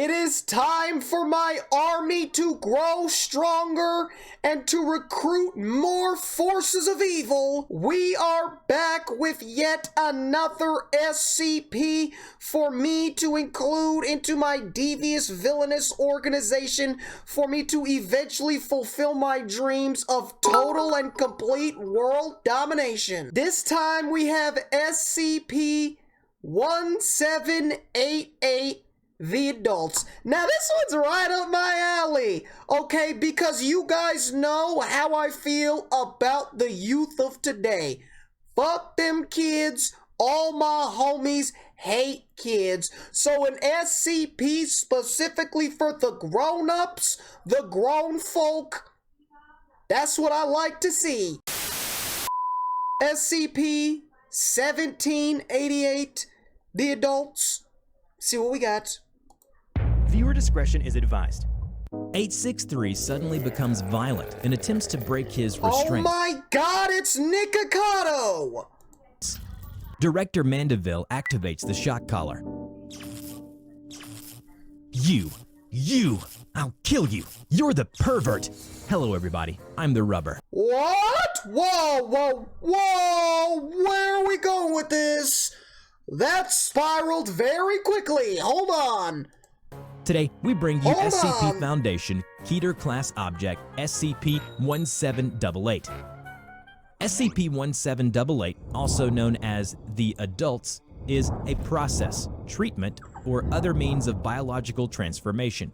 It is time for my army to grow stronger and to recruit more forces of evil. We are back with yet another SCP for me to include into my devious villainous organization for me to eventually fulfill my dreams of total and complete world domination. This time we have SCP-1788. The adults. Now this one's right up my alley, okay, because you guys know how I feel about the youth of today. Fuck them kids, all my homies hate kids. So an SCP specifically for the grown-ups, the grown folk, that's what I like to see. SCP-1788, the adults. See what we got. Viewer discretion is advised. 863 suddenly becomes violent and attempts to break his restraint. Oh my god, it's Nikocado! Director Mandeville activates the shock collar. You! I'll kill you! You're the pervert! Hello everybody, I'm the Rubber. What? Whoa! Where are we going with this? That spiraled very quickly. Hold on. Today, we bring you Hold SCP on. Foundation Keter Class Object SCP-1788. SCP-1788, also known as the Adults, is a process, treatment, or other means of biological transformation.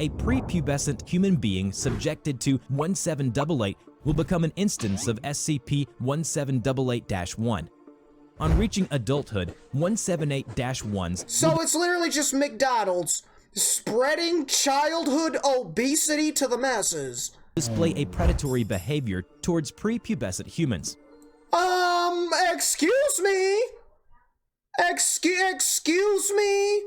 A prepubescent human being subjected to 1788 will become an instance of SCP-1788-1. On reaching adulthood, 178-1's... So it's literally just McDonald's spreading childhood obesity to the masses. display a predatory behavior towards prepubescent humans. Excuse me? Excuse me?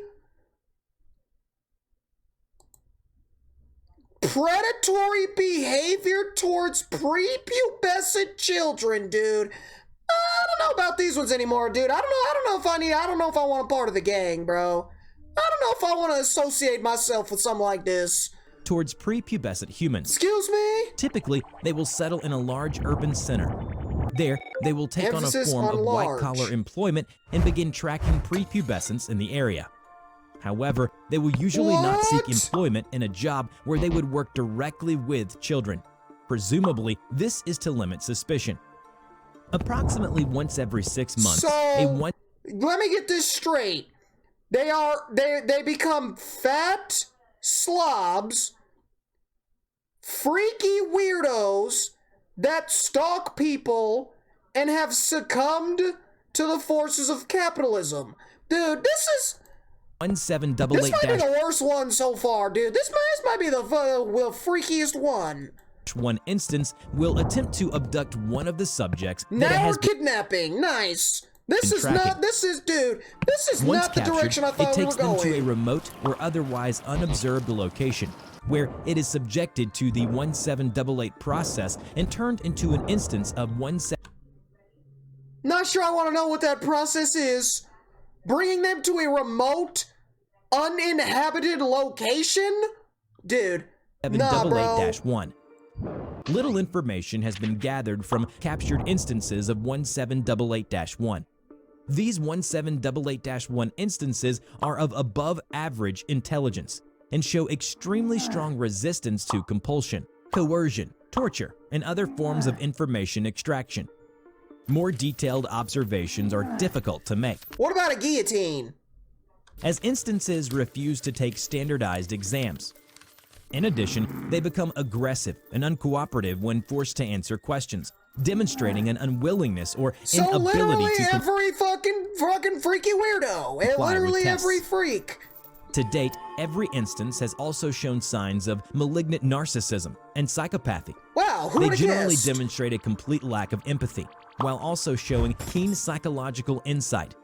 Predatory behavior towards prepubescent children, dude. I don't know about these ones anymore, dude. I don't know if I want a part of the gang, bro. I don't know if I want to associate myself with something like this. Towards prepubescent humans. Excuse me? Typically, they will settle in a large urban center. There, they will take Emphasis on a form on of large. white-collar employment and begin tracking prepubescents in the area. However, they will usually not seek What? employment in a job where they would work directly with children. Presumably, this is to limit suspicion. Approximately once every 6 months, So, let me get this straight. They become fat slobs, freaky weirdos that stalk people and have succumbed to the forces of capitalism. Dude, this might be 1788-1 the worst one so far, dude. This might be the freakiest one. instance will attempt to abduct one of the subjects that it Now has we're kidnapping. Nice. This is tracking. not Once not the captured, direction I thought it we takes were them to a going. remote or otherwise unobserved location, where it is subjected to the 1788 process and turned into an instance of 1788. Not sure I want to know what that process is. Bringing them to a remote, uninhabited location? Dude, nah, bro. 1788-1. Little information has been gathered from captured instances of 1788-1. These 1788-1 instances are of above average intelligence and show extremely strong resistance to compulsion, coercion, torture, and other forms of information extraction. More detailed observations are difficult to make, What about a guillotine? as instances refuse to take standardized exams. In addition, they become aggressive and uncooperative when forced to answer questions, demonstrating an unwillingness or So inability literally to every fucking freaky weirdo. And comply with literally tests. every freak. To date, every instance has also shown signs of malignant narcissism and psychopathy. Wow, who They would have generally guessed? demonstrate a complete lack of empathy, while also showing keen psychological insight.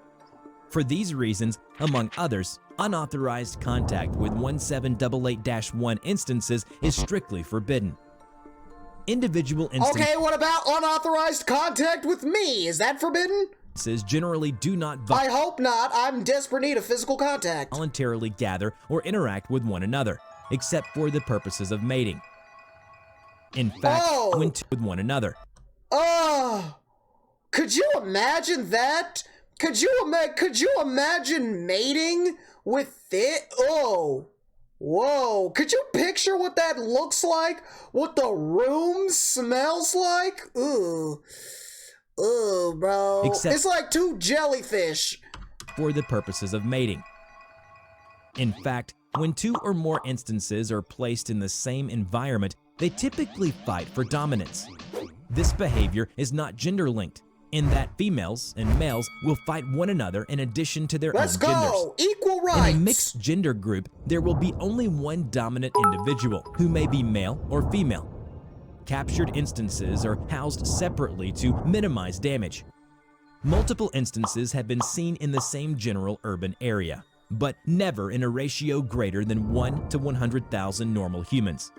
For these reasons, among others, unauthorized contact with 1788-1 instances is strictly forbidden. Individual instances Okay, what about unauthorized contact with me? Is that forbidden? generally do not I hope not. I'm in desperate need of physical contact. voluntarily gather or interact with one another, except for the purposes of mating. In fact, when with one another. Could you imagine that? Could you imagine mating with it? Oh. Whoa. Could you picture what that looks like? What the room smells like? Ooh. Ooh, bro. Except it's like two jellyfish. For the purposes of mating. In fact, when two or more instances are placed in the same environment, they typically fight for dominance. This behavior is not gender-linked, in that females and males will fight one another in addition to their own genders. Let's go! Equal rights! In a mixed gender group, there will be only one dominant individual, who may be male or female. Captured instances are housed separately to minimize damage. Multiple instances have been seen in the same general urban area, but never in a ratio greater than 1 to 100,000 normal humans.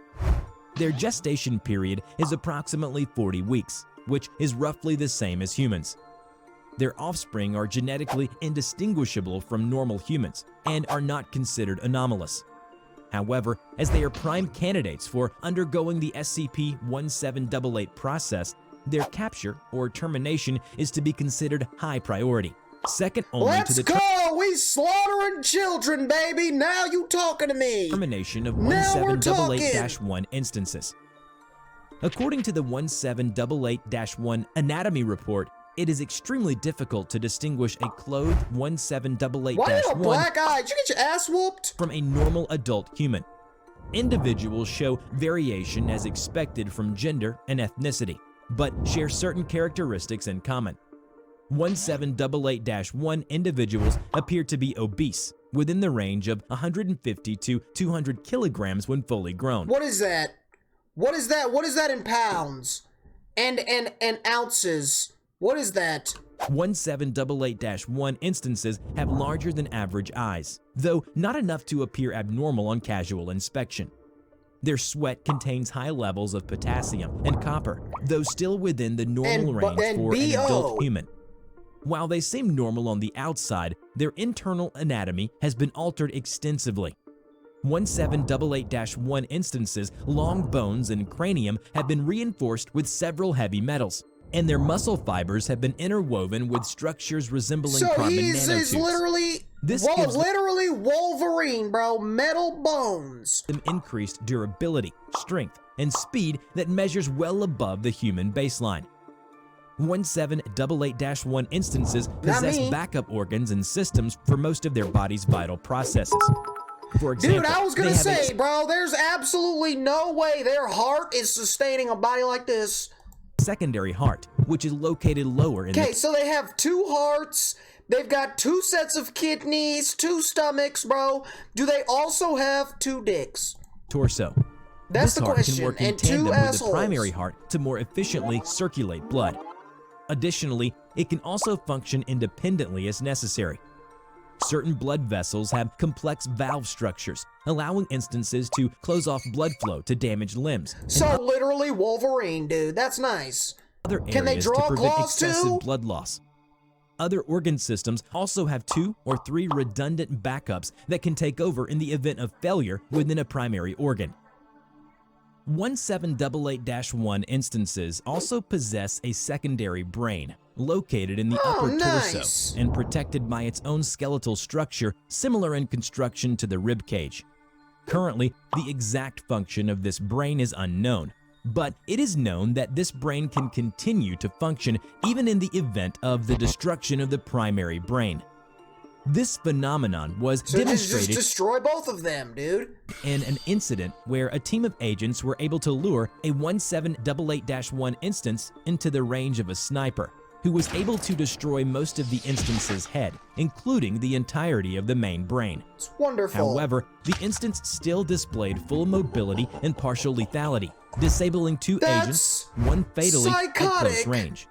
Their gestation period is approximately 40 weeks, which is roughly the same as humans. Their offspring are genetically indistinguishable from normal humans and are not considered anomalous. However, as they are prime candidates for undergoing the SCP-1788 process, their capture or termination is to be considered high priority, second only to the We slaughtering children, baby! Now you talking to me! termination of 1788-1 instances. According to the 1788-1 anatomy report, it is extremely difficult to distinguish a clothed 1788-1 Why you have black eyes? Did you get your ass whooped? from a normal adult human. Individuals show variation as expected from gender and ethnicity, but share certain characteristics in common. 1788-1 individuals appear to be obese, within the range of 150 to 200 kilograms when fully grown. What is that? What is that? What is that in pounds? And ounces? What is that? 1788-1 instances have larger than average eyes, though not enough to appear abnormal on casual inspection. Their sweat contains high levels of potassium and copper, though still within the normal range for an adult human. While they seem normal on the outside, their internal anatomy has been altered extensively. 1788-1 instances' long bones and cranium have been reinforced with several heavy metals, and their muscle fibers have been interwoven with structures resembling carbon nanotubes. He's literally, literally Wolverine, bro. Metal bones. Them increased durability, strength, and speed that measures well above the human baseline. 1788-1 instances possess backup organs and systems for most of their body's vital processes. For example, dude, I was gonna say, bro, there's absolutely no way their heart is sustaining a body like this. Secondary heart, which is located lower in Okay, so they have two hearts, they've got two sets of kidneys, two stomachs, bro. Do they also have two dicks? torso. That's the question. This heart can work in tandem with the primary heart to more efficiently circulate blood. Additionally, it can also function independently as necessary. Certain blood vessels have complex valve structures, allowing instances to close off blood flow to damaged limbs. So literally Wolverine, dude. That's nice. Other Can they areas draw to prevent claws excessive too? blood loss. Other organ systems also have 2 or 3 redundant backups that can take over in the event of failure within a primary organ. 1788-1 instances also possess a secondary brain, located in the upper torso and protected by its own skeletal structure similar in construction to the rib cage. Currently, the exact function of this brain is unknown, but it is known that this brain can continue to function even in the event of the destruction of the primary brain. This phenomenon was demonstrated just destroy both of them, dude. in an incident where a team of agents were able to lure a 1788-1 instance into the range of a sniper, who was able to destroy most of the instance's head, including the entirety of the main brain. It's wonderful. However, the instance still displayed full mobility and partial lethality, disabling 2 agents, 1 fatally at close range.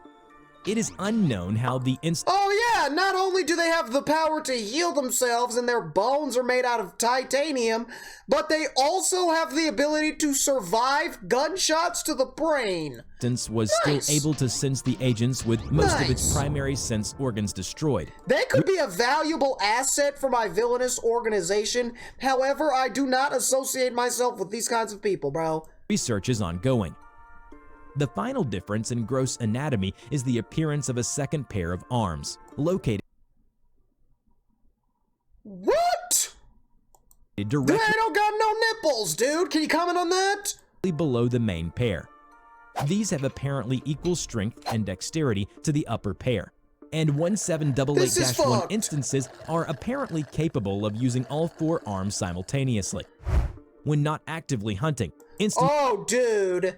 It is unknown how the Oh yeah, not only do they have the power to heal themselves and their bones are made out of titanium, but they also have the ability to survive gunshots to the brain. instance was still able to sense the agents with most of its primary sense organs destroyed. They could be a valuable asset for my villainous organization. However, I do not associate myself with these kinds of people, bro. Research is ongoing. The final difference in gross anatomy is the appearance of a second pair of arms, located What? directly They don't got no nipples, dude. Can you comment on that? below the main pair. These have apparently equal strength and dexterity to the upper pair, and 1788-1 instances are apparently capable of using all 4 arms simultaneously. When not actively hunting, Oh, dude.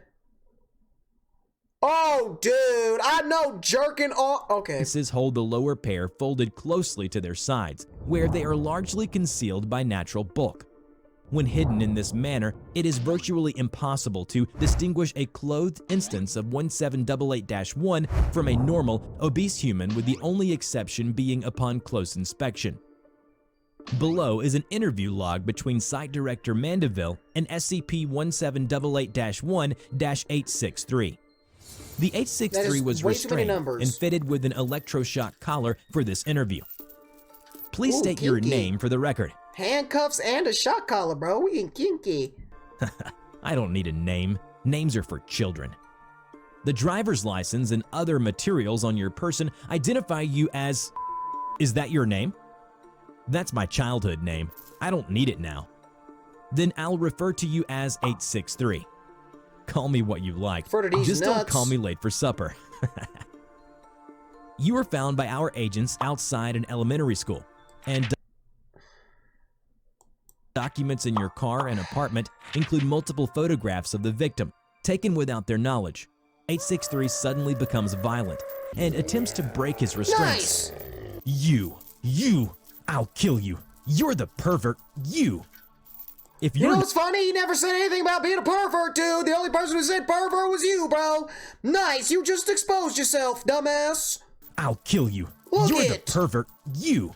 Oh, dude. I know jerking off. Okay. instances hold the lower pair folded closely to their sides, where they are largely concealed by natural bulk. When hidden in this manner, it is virtually impossible to distinguish a clothed instance of 1788-1 from a normal, obese human, with the only exception being upon close inspection. Below is an interview log between Site Director Mandeville and SCP-1788-1-863. The 863 was restrained and fitted with an electroshock collar for this interview. Please state your name for the record. Handcuffs and a shock collar, bro. We ain't kinky. I don't need a name. Names are for children. The driver's license and other materials on your person identify you as... Is that your name? That's my childhood name. I don't need it now. Then I'll refer to you as 863. Call me what you like. Just don't call me late for supper. You were found by our agents outside an elementary school, and documents in your car and apartment include multiple photographs of the victim, taken without their knowledge. 863 suddenly becomes violent and attempts to break his restraints. You, I'll kill you. You're the pervert, you. If you know what's funny? He never said anything about being a pervert, dude. The only person who said pervert was you, bro. Nice, you just exposed yourself, dumbass. I'll kill you. You're the pervert, you.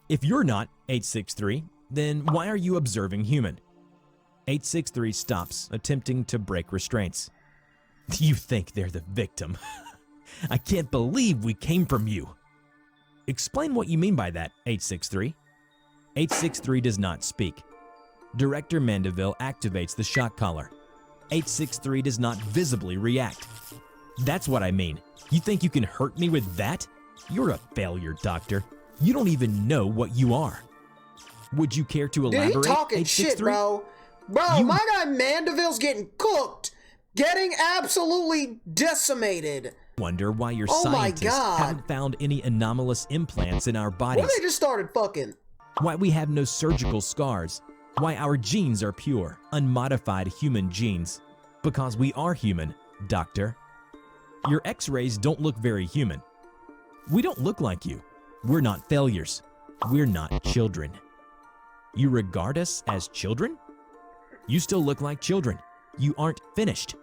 If you're not 863, then why are you observing human? 863 stops, attempting to break restraints. You think they're the victim. I can't believe we came from you. Explain what you mean by that, 863. 863 does not speak. Director Mandeville activates the shock collar. 863 does not visibly react. That's what I mean. You think you can hurt me with that? You're a failure, Doctor. You don't even know what you are. Would you care to elaborate, Dude, he talking 863? shit, bro. Bro, my guy Mandeville's getting cooked. Getting absolutely decimated. Wonder why your scientists haven't found any anomalous implants in our bodies. What if they just started fucking? Why we have no surgical scars. Why our genes are pure, unmodified human genes. Because we are human, Doctor. Your x-rays don't look very human. We don't look like you. We're not failures. We're not children. You regard us as children? You still look like children. You aren't finished.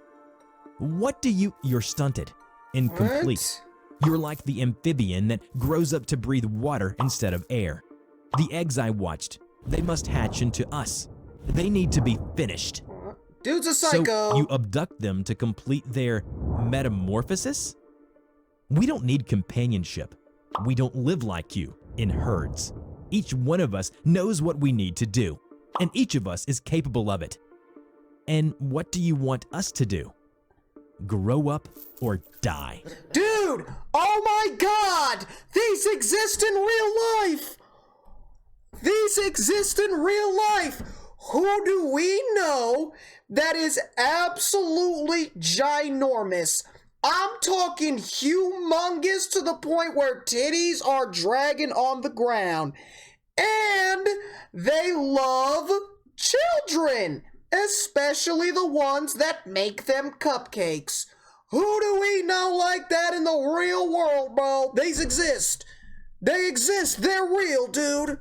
What do you... You're stunted. Incomplete. You're like the amphibian that grows up to breathe water instead of air. The eggs I watched, they must hatch into us. They need to be finished. Dude's a psycho. So you abduct them to complete their metamorphosis? We don't need companionship. We don't live like you, in herds. Each one of us knows what we need to do, and each of us is capable of it. And what do you want us to do? Grow up or die? Dude! Oh my god! These exist in real life! These exist in real life! Who do we know that is absolutely ginormous? I'm talking humongous to the point where titties are dragging on the ground. And they love children, especially the ones that make them cupcakes. Who do we know like that in the real world, bro? These exist. They exist. They're real, dude.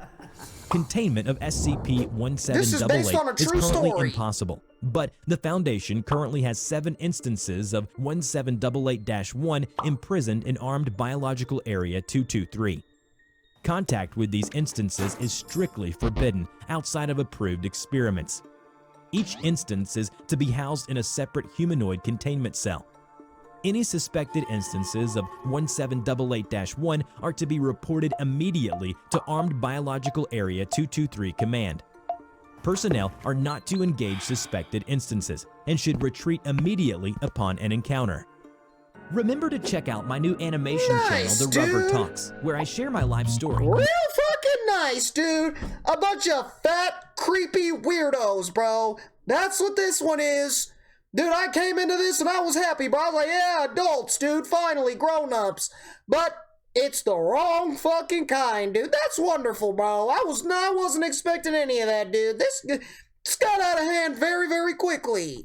Containment of SCP-1788 This is based on a is true currently story. impossible, but the Foundation currently has 7 instances of 1788-1 imprisoned in Armed Biological Area 223. Contact with these instances is strictly forbidden outside of approved experiments. Each instance is to be housed in a separate humanoid containment cell. Any suspected instances of 1788-1 are to be reported immediately to Armed Biological Area 223 Command. Personnel are not to engage suspected instances and should retreat immediately upon an encounter. Remember to check out my new animation Nice, channel, The Rubber dude. Talks, where I share my life story. Real fucking nice, dude. A bunch of fat, creepy weirdos, bro. That's what this one is. Dude, I came into this and I was happy, bro. I was like, yeah, adults, dude, finally, grown-ups. But it's the wrong fucking kind, dude. That's wonderful, bro. I wasn't expecting any of that, dude. This got out of hand very, very quickly.